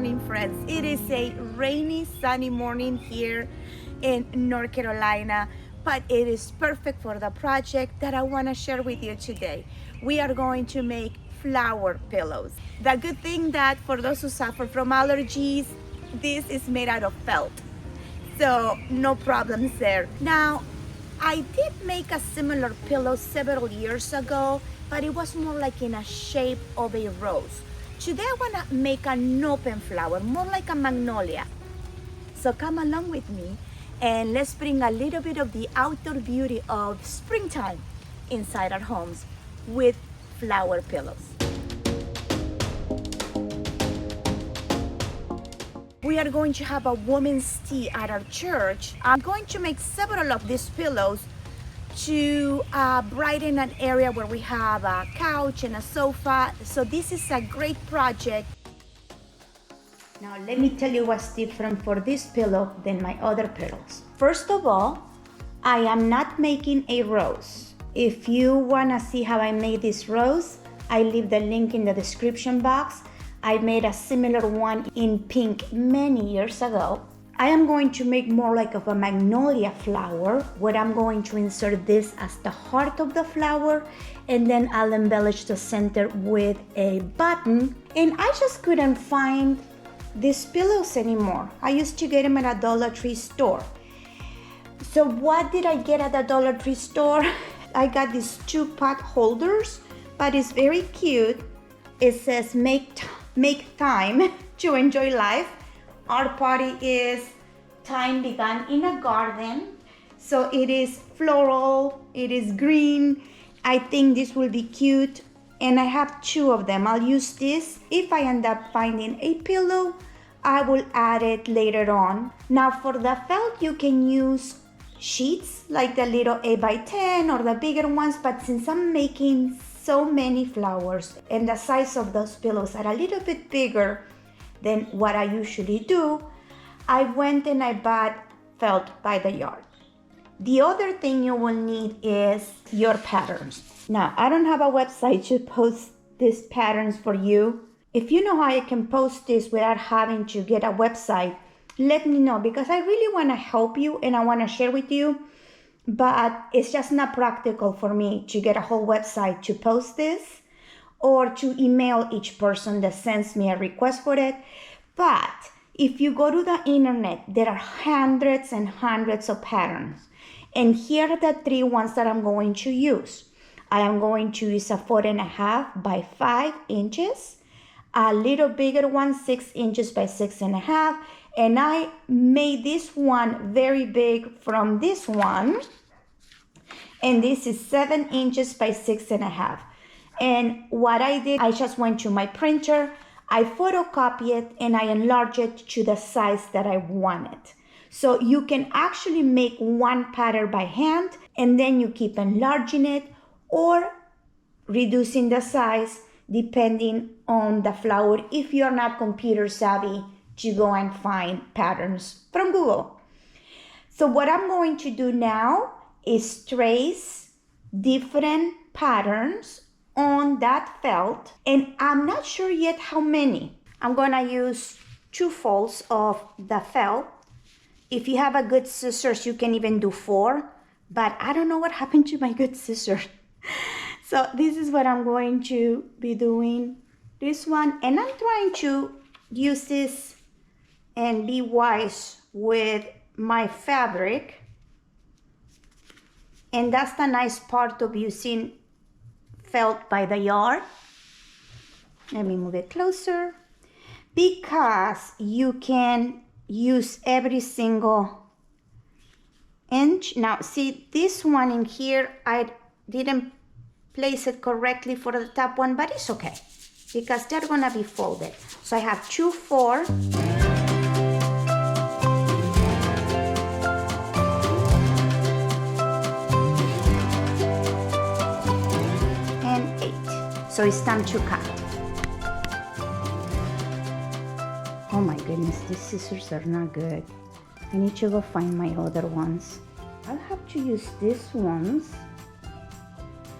morning, friends. It is a rainy, sunny morning here in North Carolina, but it is perfect for the project that I want to share with you today. We are going to make flower pillows. The good thing that for those who suffer from allergies, this is made out of felt. So no problems there. Now, I did make a similar pillow several years ago, but it was more like in a shape of a rose. Today I want to make an open flower, more like a magnolia. So come along with me and let's bring a little bit of the outdoor beauty of springtime inside our homes with flower pillows. We are going to have a women's tea at our church. I'm going to make several of these pillows to brighten an area where we have a couch and a sofa. So this is a great project. Now let me tell you what's different for this pillow than my other pillows. First of all, I am not making a rose. If you want to see how I made this rose, I leave the link in the description box. I made a similar one in pink many years ago. I am going to make more like of a magnolia flower, where I'm going to insert this as the heart of the flower, and then I'll embellish the center with a button. And I just couldn't find these pillows anymore. I used to get them at a Dollar Tree store. So what did I get at the Dollar Tree store? I got these 2 pot holders, but it's very cute. It says make time to enjoy life. Our party is time began in a garden. So it is floral, it is green. I think this will be cute. And I have 2 of them. I'll use this. If I end up finding a pillow, I will add it later on. Now for the felt, you can use sheets like the little 8x10 or the bigger ones. But since I'm making so many flowers and the size of those pillows are a little bit bigger than what I usually do, I went and I bought felt by the yard. The other thing you will need is your patterns. Now, I don't have a website to post these patterns for you. If you know how I can post this without having to get a website, let me know, because I really want to help you and I want to share with you, but it's just not practical for me to get a whole website to post this, or to email each person that sends me a request for it. But if you go to the internet, there are hundreds and hundreds of patterns. And here are the 3 ones that I'm going to use. I am going to use a 4.5 by 5 inches, a little bigger one, 6 inches by 6.5. And I made this one very big from this one. And this is 7 inches by 6.5. And what I did, I just went to my printer, I photocopied it, and I enlarged it to the size that I wanted. So you can actually make one pattern by hand, and then you keep enlarging it or reducing the size depending on the flower, if you're not computer savvy to go and find patterns from Google. So what I'm going to do now is trace different patterns on that felt, and I'm not sure yet how many. I'm gonna use 2 folds of the felt. If you have a good scissors, you can even do 4, but I don't know what happened to my good scissors. So this is what I'm going to be doing, this one, and I'm trying to use this and be wise with my fabric. And that's the nice part of using felt by the yard. Let me move it closer, because you can use every single inch. Now see, this one in here, I didn't place it correctly for the top one, but it's okay because they're gonna be folded. So I have 2, 4. So it's time to cut. Oh my goodness, these scissors are not good. I need to go find my other ones. I'll have to use these ones.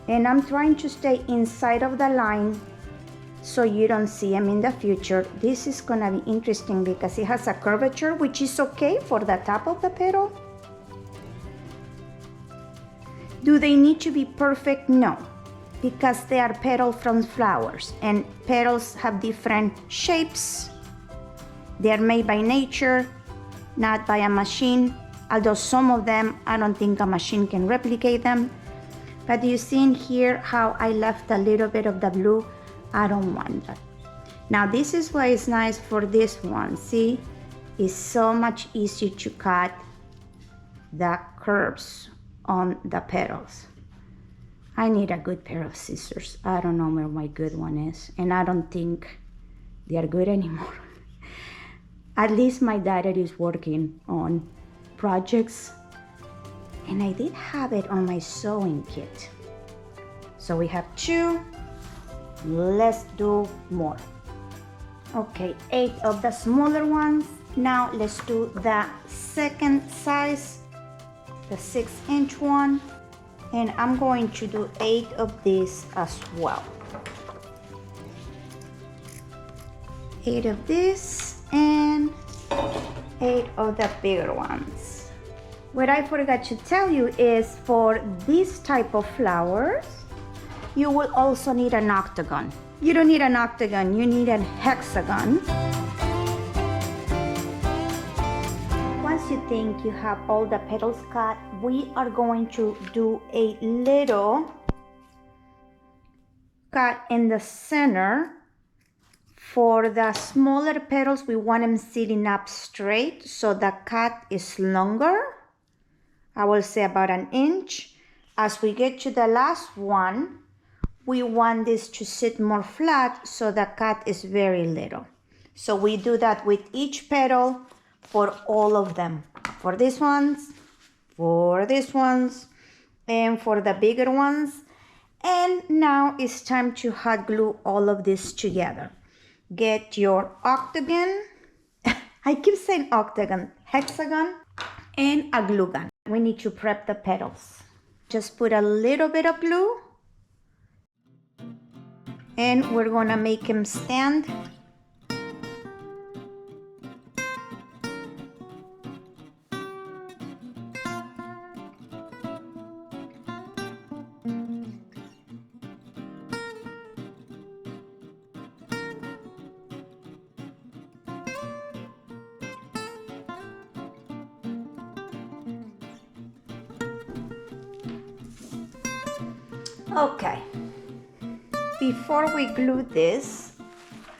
And I'm trying to stay inside of the line so you don't see them in the future. This is gonna be interesting because it has a curvature, which is okay for the top of the petal. Do they need to be perfect? No, because they are petals from flowers, and petals have different shapes. They are made by nature, not by a machine, although some of them, I don't think a machine can replicate them. But you see in here how I left a little bit of the blue? I don't want that. Now this is why it's nice for this one. See, it's so much easier to cut the curves on the petals. I need a good pair of scissors. I don't know where my good one is, and I don't think they are good anymore. At least my daughter is working on projects, and I did have it on my sewing kit. So we have 2. Let's do more. Okay, 8 of the smaller ones. Now let's do the second size, the 6-inch one, and I'm going to do 8 of these as well. 8 of this and 8 of the bigger ones. What I forgot to tell you is for this type of flowers, you will also need an octagon. You don't need an octagon, you need a hexagon. Once you think you have all the petals cut, we are going to do a little cut in the center. For the smaller petals, we want them sitting up straight, so the cut is longer. I will say about 1 inch. As we get to the last one, we want this to sit more flat, so the cut is very little. So we do that with each petal for all of them. For these ones, and for the bigger ones. And now it's time to hot glue all of this together. Get your octagon, I keep saying octagon, hexagon, and a glue gun. We need to prep the petals. Just put a little bit of glue, and we're gonna make them stand. Okay, before we glue this,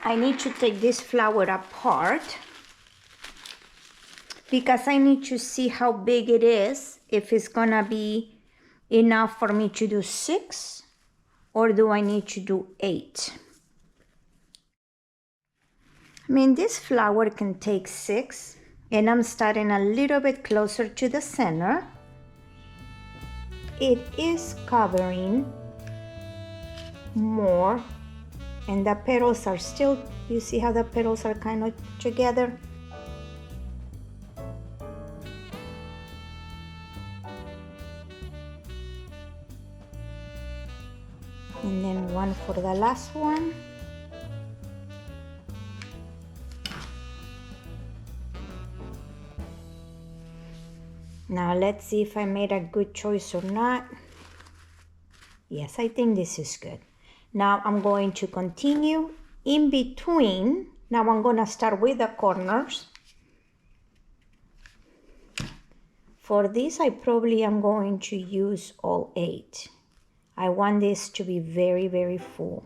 I need to take this flower apart because I need to see how big it is, if it's gonna be enough for me to do 6 or do I need to do 8. I mean, this flower can take 6, and I'm starting a little bit closer to the center. It is covering more, and the petals are still, you see how the petals are kind of together? And then one for the last one. Now let's see if I made a good choice or not. Yes, I think this is good. Now I'm going to continue in between. Now I'm going to start with the corners. For this, I probably am going to use all 8. I want this to be very, very full.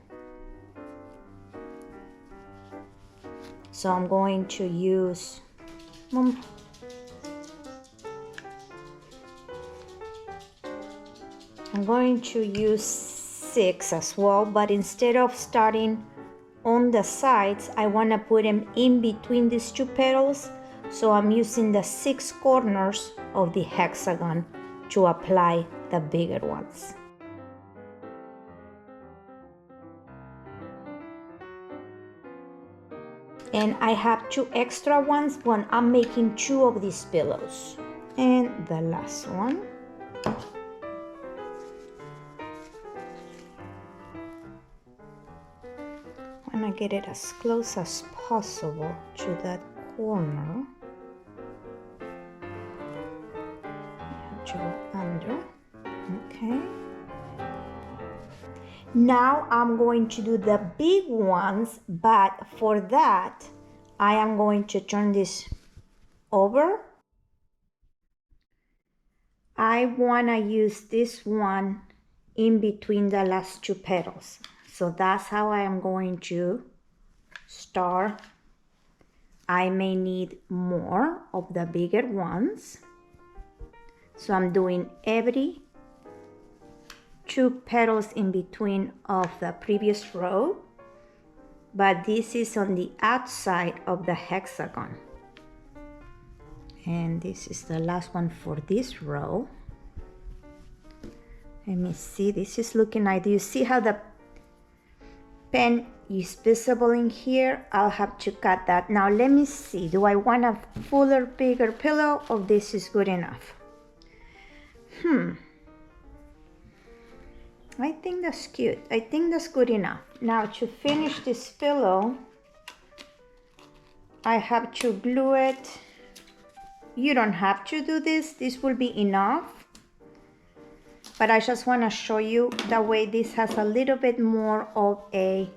So I'm going to use I'm going to use 6 as well, but instead of starting on the sides, I want to put them in between these 2 petals. So I'm using the 6 corners of the hexagon to apply the bigger ones. And I have 2 extra ones when I'm making 2 of these pillows. And the last one. gonna get it as close as possible to that corner. Have to go under. Okay. Now I'm going to do the big ones, but for that, I am going to turn this over. I wanna use this one in between the last two petals. So that's how I am going to start. I may need more of the bigger ones. So I'm doing every 2 petals in between of the previous row, but this is on the outside of the hexagon. And this is the last one for this row. Let me see, this is looking like, do you see how the pen is visible in here? I'll have to cut that. Now let me see, do I want a fuller, bigger pillow, or this is good enough? I think that's cute. I think that's good enough. Now to finish this pillow, I have to glue it. You don't have to do this. This will be enough. But I just want to show you that way this has a little bit more of a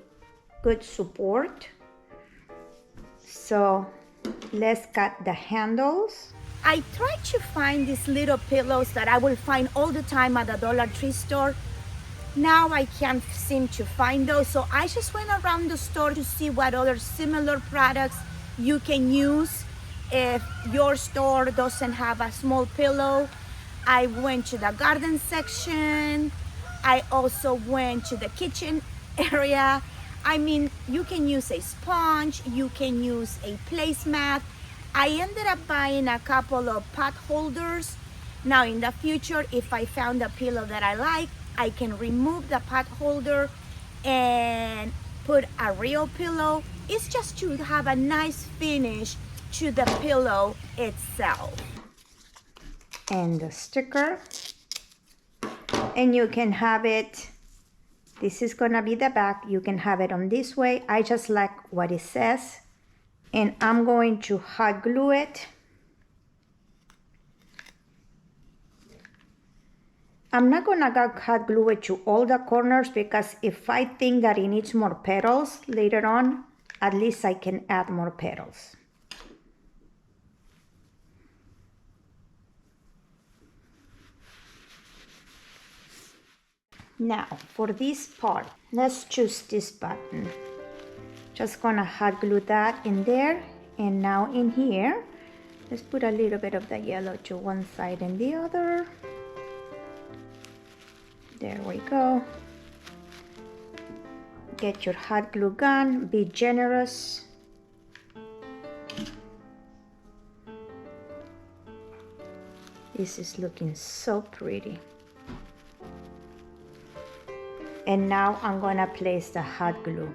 good support. So let's cut the handles. I try to find these little pillows that I will find all the time at the Dollar Tree store. Now I can't seem to find those, so I just went around the store to see what other similar products you can use if your store doesn't have a small pillow. I went to the garden section. I also went to the kitchen area. I mean, you can use a sponge, you can use a placemat. I ended up buying a couple of pot holders. Now in the future, if I found a pillow that I like, I can remove the pot holder and put a real pillow. It's just to have a nice finish to the pillow itself. And the sticker. And you can have it, this is gonna be the back. You can have it on this way. I just like what it says. And I'm going to hot glue it. I'm not gonna hot glue it to all the corners because if I think that it needs more petals later on, at least I can add more petals. Now for this part, let's choose this button. Just gonna hot glue that in there, and now in here, let's put a little bit of the yellow to one side and the other. There we go. Get your hot glue gun, be generous. This is looking so pretty. And now I'm gonna place the hot glue.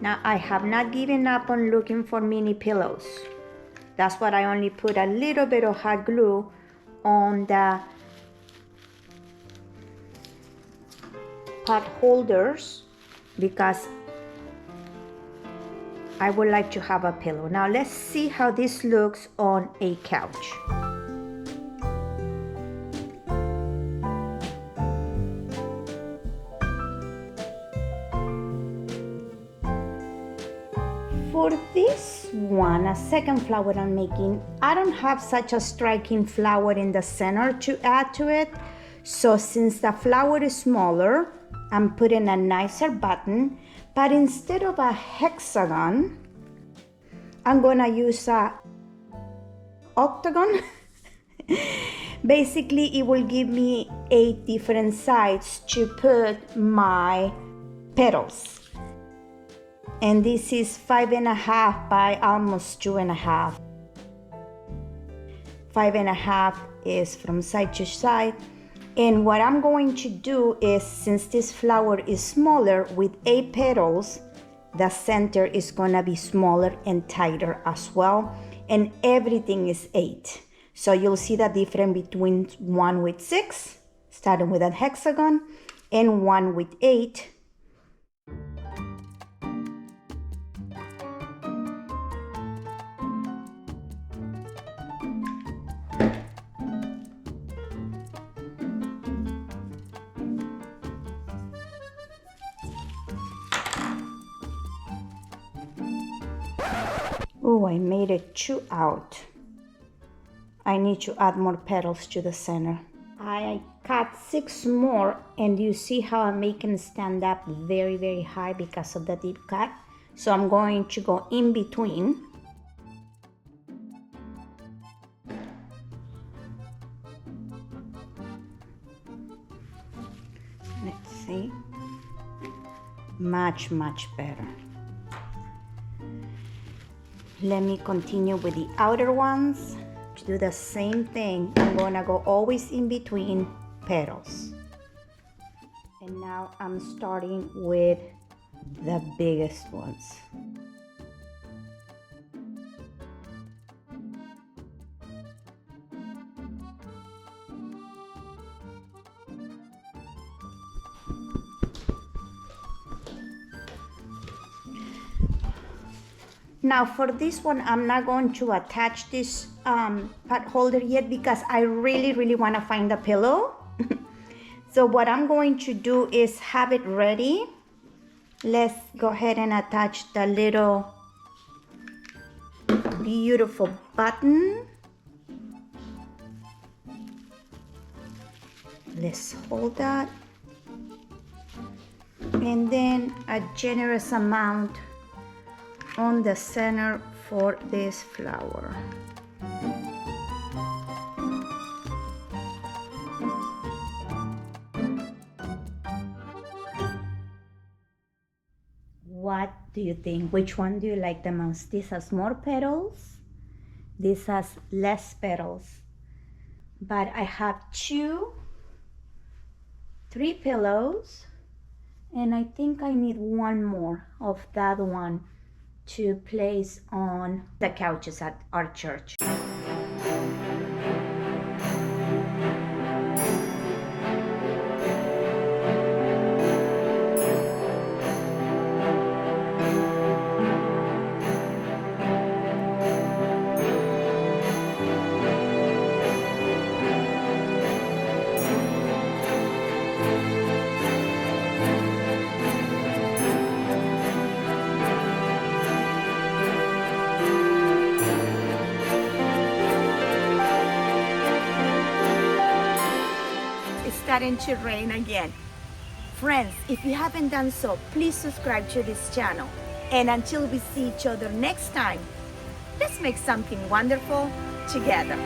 Now I have not given up on looking for mini pillows. That's why I only put a little bit of hot glue on the pot holders because I would like to have a pillow. Now let's see how this looks on a couch. For this one, a second flower I'm making, I don't have such a striking flower in the center to add to it. So since the flower is smaller, I'm putting a nicer button, but instead of a hexagon, I'm gonna use a octagon. Basically, it will give me 8 different sides to put my petals. And this is 5.5 by almost 2.5. 5.5 is from side to side. And what I'm going to do is, since this flower is smaller with 8 petals, the center is gonna be smaller and tighter as well. And everything is 8. So you'll see the difference between one with 6, starting with a hexagon, and one with 8, Oh, I made it 2 out. I need to add more petals to the center. I cut 6 more, and you see how I'm making stand up very, very high because of the deep cut. So I'm going to go in between. Let's see. Much better. Let me continue with the outer ones. To do the same thing, I'm gonna go always in between petals. And now I'm starting with the biggest ones. Now for this one, I'm not going to attach this pot holder yet because I really want to find the pillow. So what I'm going to do is have it ready. Let's go ahead and attach the little beautiful button. Let's hold that. And then a generous amount on the center for this flower. What do you think? Which one do you like the most? This has more petals. This has less petals. But I have 3 pillows, and I think I need one more of that one to place on the couches at our church. Starting to rain again. Friends, if you haven't done so, please subscribe to this channel. And until we see each other next time, let's make something wonderful together.